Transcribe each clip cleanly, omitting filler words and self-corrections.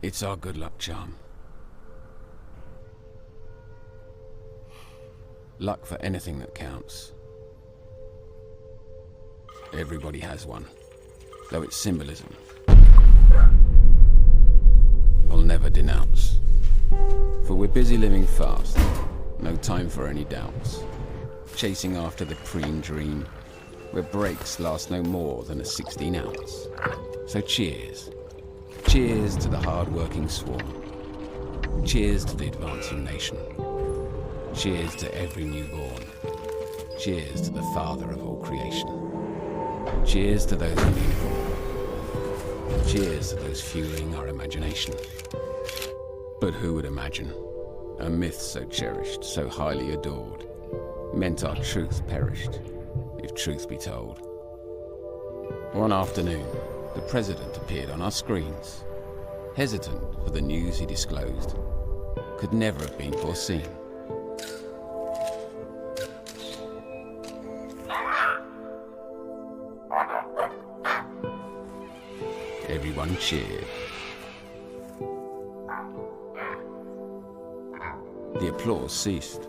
It's our good luck charm. Luck for anything that counts. Everybody has one, though its symbolism we'll never denounce. For we're busy living fast, no time for any doubts. Chasing after the preem dream, where breaks last no more than a 16 ounce. So cheers. Cheers to the hard-working swarm. Cheers to the advancing nation. Cheers to every newborn. Cheers to the father of all creation. Cheers to those in uniform. Cheers to those fueling our imagination. But who would imagine a myth so cherished, so highly adored, meant our truth perished, if truth be told. One afternoon, the president appeared on our screens, hesitant for the news he disclosed. Could never have been foreseen. Everyone cheered. The applause ceased.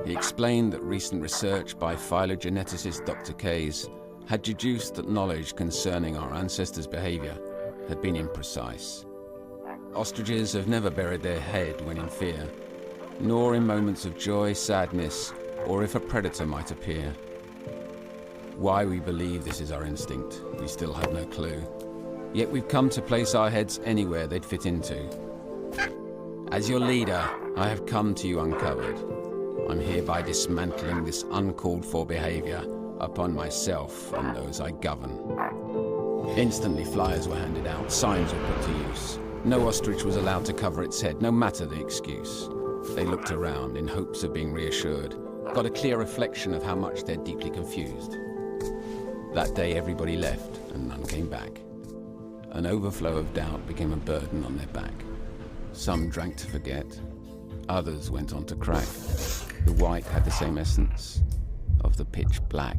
He explained that recent research by phylogeneticist Dr. Kays had deduced that knowledge concerning our ancestors' behavior had been imprecise. Ostriches have never buried their head when in fear, nor in moments of joy, sadness, or if a predator might appear. Why we believe this is our instinct, we still have no clue. Yet we've come to place our heads anywhere they'd fit into. As your leader, I have come to you uncovered. I'm hereby dismantling this uncalled for behavior upon myself and those I govern. Instantly flyers were handed out, signs were put to use. No ostrich was allowed to cover its head, no matter the excuse. They looked around in hopes of being reassured, got a clear reflection of how much they're deeply confused. That day everybody left and none came back. An overflow of doubt became a burden on their back. Some drank to forget, others went on to crack. The white had the same essence of the pitch black.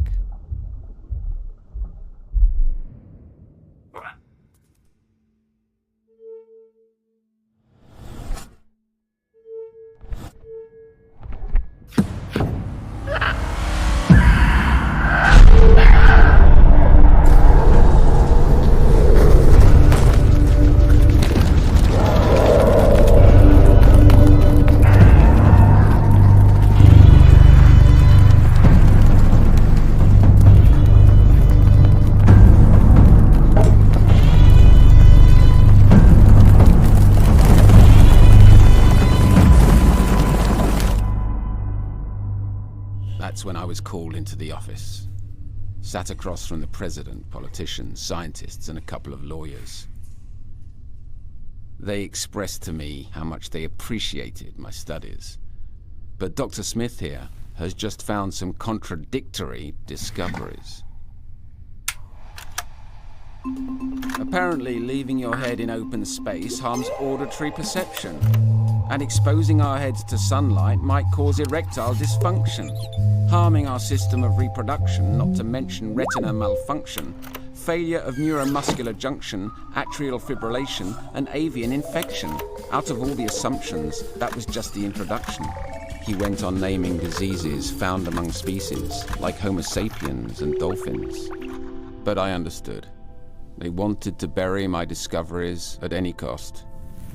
That's when I was called into the office. Sat across from the president, politicians, scientists, and a couple of lawyers. They expressed to me how much they appreciated my studies. But Dr. Smith here has just found some contradictory discoveries. Apparently, leaving your head in open space harms auditory perception, and exposing our heads to sunlight might cause erectile dysfunction, harming our system of reproduction, not to mention retina malfunction, failure of neuromuscular junction, atrial fibrillation, and avian infection. Out of all the assumptions, that was just the introduction. He went on naming diseases found among species, like Homo sapiens and dolphins. But I understood. They wanted to bury my discoveries at any cost.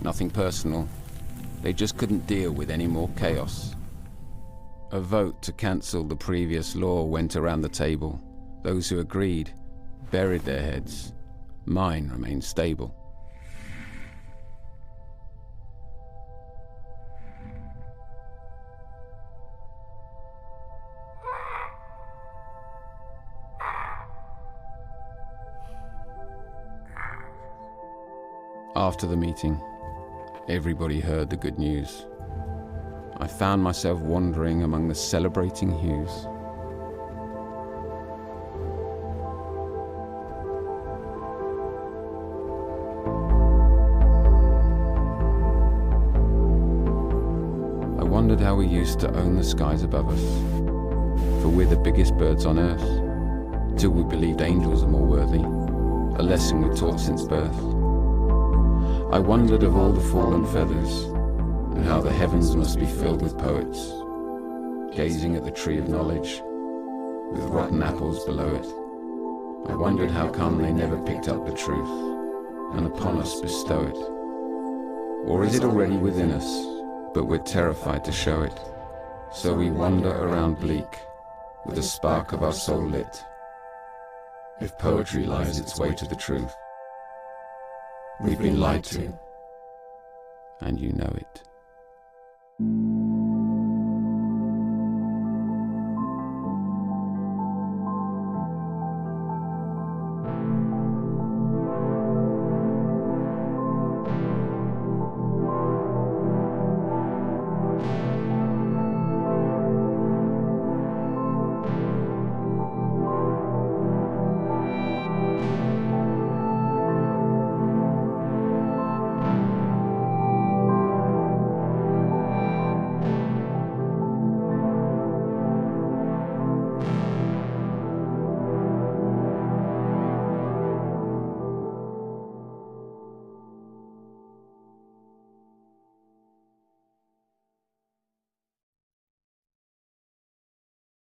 Nothing personal. They just couldn't deal with any more chaos. A vote to cancel the previous law went around the table. Those who agreed buried their heads. Mine remained stable. After the meeting, everybody heard the good news. I found myself wandering among the celebrating hues. I wondered how we used to own the skies above us, for we're the biggest birds on earth, till we believed angels are more worthy, a lesson we're taught since birth. I wondered of all the fallen feathers, and how the heavens must be filled with poets, gazing at the tree of knowledge, with rotten apples below it. I wondered how come they never picked up the truth, and upon us bestow it. Or is it already within us, but we're terrified to show it? So we wander around bleak, with the spark of our soul lit. If poetry lies its way to the truth, we've been lied to, and you know it.